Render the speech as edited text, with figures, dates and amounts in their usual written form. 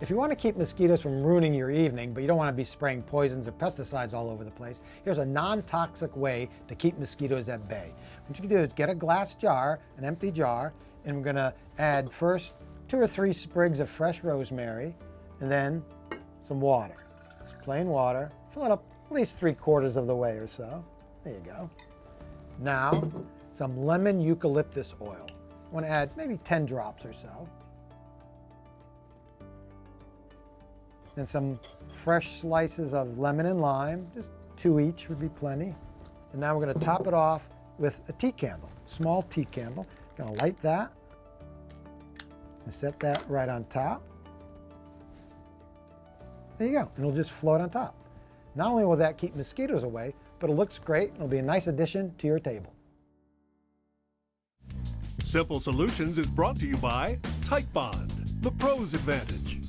If you want to keep mosquitoes from ruining your evening, but you don't want to be spraying poisons or pesticides all over the place, here's a non-toxic way to keep mosquitoes at bay. What you can do is get a glass jar, an empty jar, and we're going to add first 2 or 3 sprigs of fresh rosemary, and then some water. Just plain water. Fill it up at least 3/4 of the way or so. There you go. Now, some lemon eucalyptus oil. I want to add maybe 10 drops or so. And some fresh slices of lemon and lime, just 2 each would be plenty. And now we're going to top it off with a tea candle, small tea candle. Going to light that and set that right on top. There you go, and it'll just float on top. Not only will that keep mosquitoes away, but it looks great and it'll be a nice addition to your table. Simple Solutions is brought to you by Type Bond, the pro's advantage.